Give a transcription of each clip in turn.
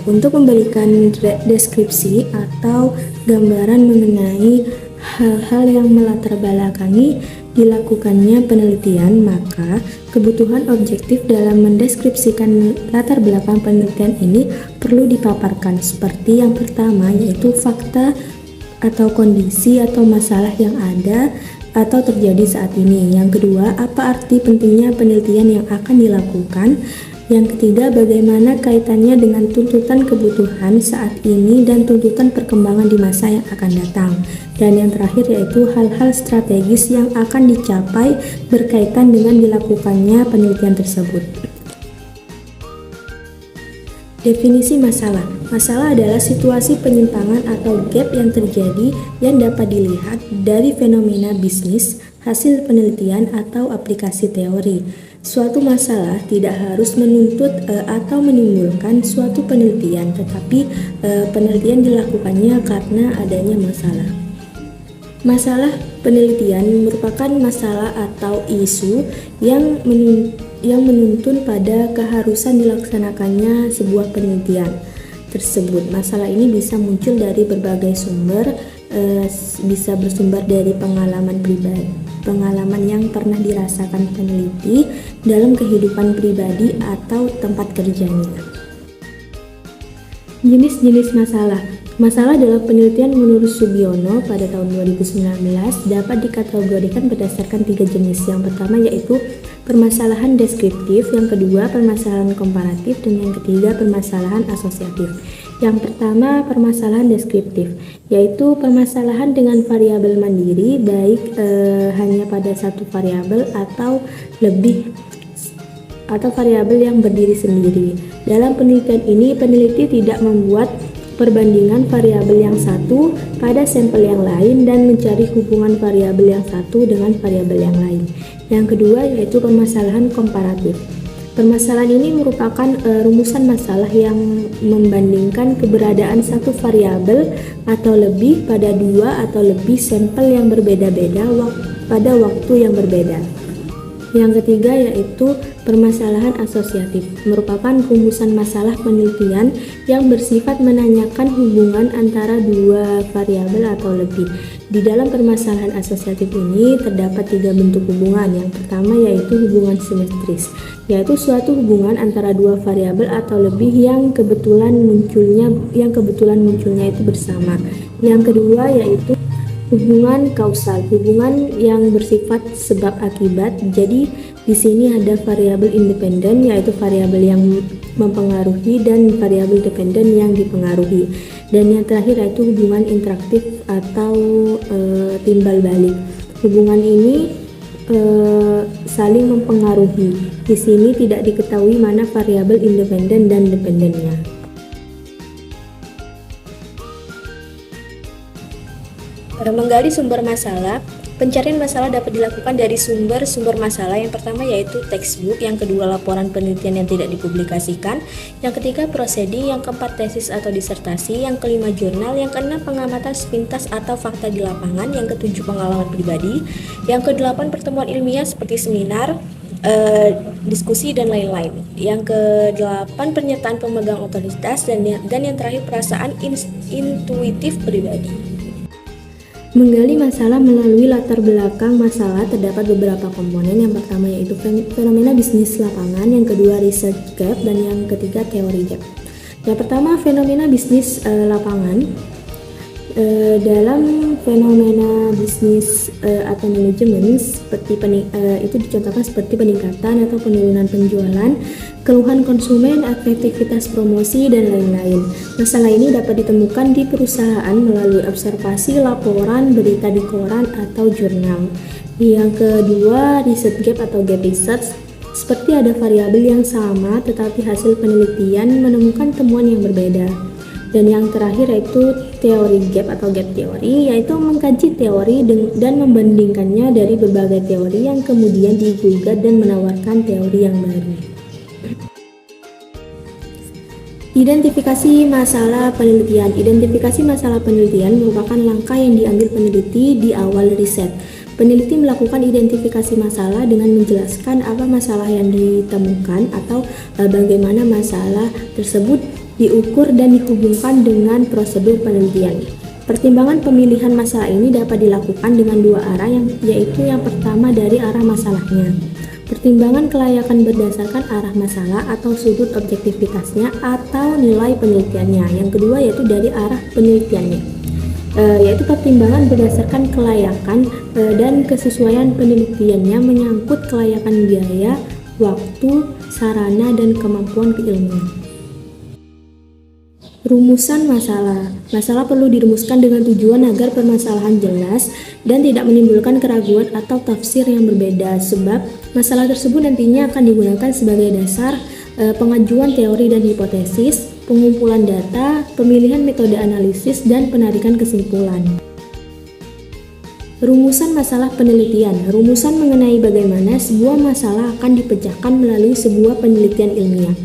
untuk memberikan deskripsi atau gambaran mengenai hal-hal yang melatar belakangi dilakukannya penelitian, maka kebutuhan objektif dalam mendeskripsikan latar belakang penelitian ini perlu dipaparkan. Seperti yang pertama, yaitu fakta atau kondisi atau masalah yang ada atau terjadi saat ini. Yang kedua, apa arti pentingnya penelitian yang akan dilakukan. Yang ketiga, bagaimana kaitannya dengan tuntutan kebutuhan saat ini dan tuntutan perkembangan di masa yang akan datang. Dan yang terakhir yaitu hal-hal strategis yang akan dicapai berkaitan dengan dilakukannya penelitian tersebut. Definisi masalah. Masalah adalah situasi penyimpangan atau gap yang terjadi yang dapat dilihat dari fenomena bisnis, hasil penelitian, atau aplikasi teori. Suatu masalah tidak harus menuntut atau menimbulkan suatu penelitian, tetapi penelitian dilakukannya karena adanya masalah. Masalah penelitian merupakan masalah atau isu yang menuntun pada keharusan dilaksanakannya sebuah penelitian tersebut. Masalah ini bisa muncul dari berbagai sumber, bisa bersumber dari pengalaman pribadi, pengalaman yang pernah dirasakan peneliti dalam kehidupan pribadi atau tempat kerjanya. Jenis-jenis masalah. Masalah dalam penelitian menurut Subiono pada tahun 2019 dapat dikategorikan berdasarkan 3 jenis. Yang pertama yaitu permasalahan deskriptif, yang kedua permasalahan komparatif, dan yang ketiga permasalahan asosiatif. Yang pertama, permasalahan deskriptif, yaitu permasalahan dengan variabel mandiri, baik hanya pada satu variabel atau lebih, atau variabel yang berdiri sendiri. Dalam penelitian ini, peneliti tidak membuat perbandingan variabel yang satu pada sampel yang lain dan mencari hubungan variabel yang satu dengan variabel yang lain. Yang kedua yaitu permasalahan komparatif. Permasalahan ini merupakan rumusan masalah yang membandingkan keberadaan satu variabel atau lebih pada dua atau lebih sampel yang berbeda-beda pada waktu yang berbeda. Yang ketiga yaitu permasalahan asosiatif, merupakan rumusan masalah penelitian yang bersifat menanyakan hubungan antara dua variabel atau lebih. Di dalam permasalahan asosiatif ini terdapat 3 bentuk hubungan. Yang pertama yaitu hubungan simetris, yaitu suatu hubungan antara dua variabel atau lebih yang kebetulan munculnya itu bersama. Yang kedua yaitu hubungan kausal, hubungan yang bersifat sebab akibat. Jadi di sini ada variabel independen, yaitu variabel yang mempengaruhi, dan variabel dependen yang dipengaruhi. Dan yang terakhir yaitu hubungan interaktif atau timbal balik. Hubungan ini saling mempengaruhi. Di sini tidak diketahui mana variabel independen dan dependennya. Menggali sumber masalah. Pencarian masalah dapat dilakukan dari sumber-sumber masalah. Yang pertama yaitu textbook, yang kedua laporan penelitian yang tidak dipublikasikan, yang ketiga proceeding, yang keempat tesis atau disertasi, yang kelima jurnal, yang keenam pengamatan sepintas atau fakta di lapangan, yang ketujuh pengalaman pribadi, yang kedelapan pertemuan ilmiah seperti seminar, diskusi dan lain-lain. Yang kedelapan pernyataan pemegang otoritas, dan yang terakhir perasaan intuitif pribadi. Menggali masalah melalui latar belakang masalah terdapat beberapa komponen. Yang pertama yaitu fenomena bisnis lapangan, yang kedua research gap, dan yang ketiga teori gap. Yang pertama fenomena bisnis lapangan. Dalam fenomena bisnis atau manajemen seperti itu dicontohkan seperti peningkatan atau penurunan penjualan, keluhan konsumen, efektivitas promosi, dan lain-lain. Masalah ini dapat ditemukan di perusahaan melalui observasi, laporan, berita di koran atau jurnal. Yang kedua, research gap atau gap research, seperti ada variabel yang sama tetapi hasil penelitian menemukan temuan yang berbeda. Dan yang terakhir yaitu teori gap atau gap teori, yaitu mengkaji teori dan membandingkannya dari berbagai teori yang kemudian digugat dan menawarkan teori yang baru. Identifikasi masalah penelitian. Identifikasi masalah penelitian merupakan langkah yang diambil peneliti di awal riset. Peneliti melakukan identifikasi masalah dengan menjelaskan apa masalah yang ditemukan atau bagaimana masalah tersebut diukur dan dihubungkan dengan prosedur penelitian. Pertimbangan pemilihan masalah ini dapat dilakukan dengan dua arah, yaitu yang pertama dari arah masalahnya. Pertimbangan kelayakan berdasarkan arah masalah atau sudut objektivitasnya atau nilai penelitiannya. Yang kedua yaitu dari arah penelitiannya, yaitu pertimbangan berdasarkan kelayakan dan kesesuaian penelitiannya menyangkut kelayakan biaya, waktu, sarana, dan kemampuan keilmuan. Rumusan masalah. Masalah perlu dirumuskan dengan tujuan agar permasalahan jelas dan tidak menimbulkan keraguan atau tafsir yang berbeda, sebab masalah tersebut nantinya akan digunakan sebagai dasar pengajuan teori dan hipotesis, pengumpulan data, pemilihan metode analisis, dan penarikan kesimpulan. Rumusan masalah penelitian. Rumusan mengenai bagaimana sebuah masalah akan dipecahkan melalui sebuah penelitian ilmiah.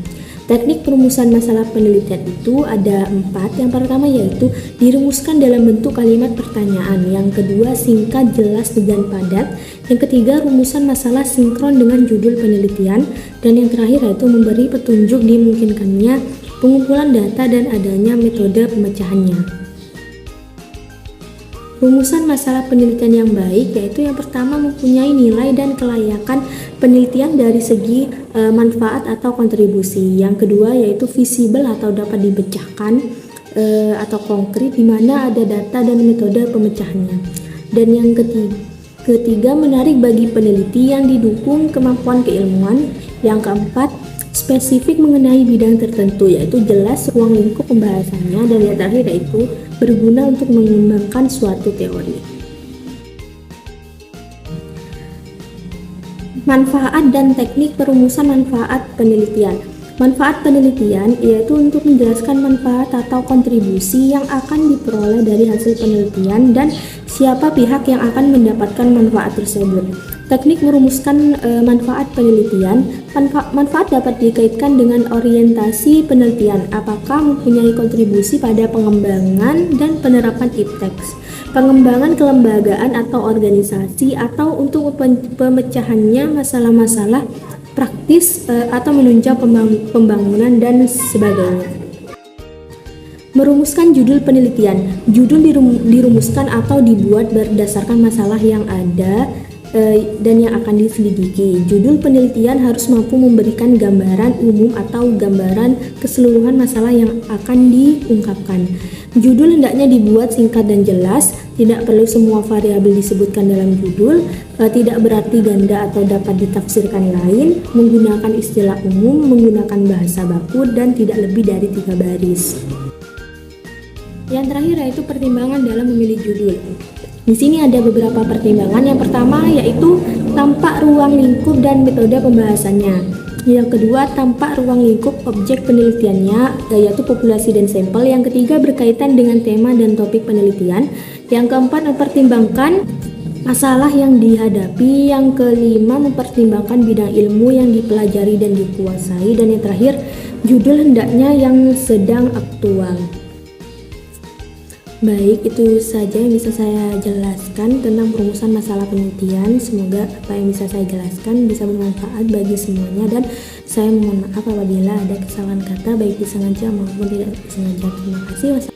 Teknik perumusan masalah penelitian itu ada 4. Yang pertama yaitu dirumuskan dalam bentuk kalimat pertanyaan. Yang kedua singkat, jelas, dan padat. Yang ketiga rumusan masalah sinkron dengan judul penelitian. Dan yang terakhir yaitu memberi petunjuk dimungkinkannya pengumpulan data dan adanya metode pemecahannya. Rumusan masalah penelitian yang baik yaitu yang pertama mempunyai nilai dan kelayakan penelitian dari segi manfaat atau kontribusi. Yang kedua yaitu visible atau dapat dipecahkan atau konkret di mana ada data dan metode pemecahannya. Dan yang ketiga menarik bagi peneliti yang didukung kemampuan keilmuan. Yang keempat spesifik mengenai bidang tertentu yaitu jelas ruang lingkup pembahasannya. Dan yang terakhir yaitu berguna untuk mengembangkan suatu teori. Manfaat dan teknik perumusan manfaat penelitian. Manfaat penelitian yaitu untuk menjelaskan manfaat atau kontribusi yang akan diperoleh dari hasil penelitian dan siapa pihak yang akan mendapatkan manfaat tersebut. Teknik merumuskan manfaat penelitian. Manfaat dapat dikaitkan dengan orientasi penelitian, apakah mempunyai kontribusi pada pengembangan dan penerapan IPTEX, pengembangan kelembagaan atau organisasi, atau untuk pemecahannya masalah-masalah praktis atau menunjang pembangunan dan sebagainya. Merumuskan judul penelitian. Judul dirumuskan atau dibuat berdasarkan masalah yang ada dan yang akan diselidiki. Judul penelitian harus mampu memberikan gambaran umum atau gambaran keseluruhan masalah yang akan diungkapkan. Judul hendaknya dibuat singkat dan jelas, tidak perlu semua variabel disebutkan dalam judul, tidak berarti ganda atau dapat ditafsirkan lain, menggunakan istilah umum, menggunakan bahasa baku, dan tidak lebih dari 3 baris. Yang terakhir yaitu pertimbangan dalam memilih judul. Di sini ada beberapa pertimbangan. Yang pertama yaitu tampak ruang lingkup dan metode pembahasannya. Yang kedua tampak ruang lingkup objek penelitiannya, yaitu populasi dan sampel. Yang ketiga berkaitan dengan tema dan topik penelitian. Yang keempat mempertimbangkan masalah yang dihadapi. Yang kelima mempertimbangkan bidang ilmu yang dipelajari dan dikuasai. Dan yang terakhir judul hendaknya yang sedang aktual. Baik, itu saja yang bisa saya jelaskan tentang perumusan masalah penelitian. Semoga apa yang bisa saya jelaskan bisa bermanfaat bagi semuanya, dan saya mohon maaf apabila ada kesalahan kata baik disengaja maupun tidak disengaja. Terima kasih.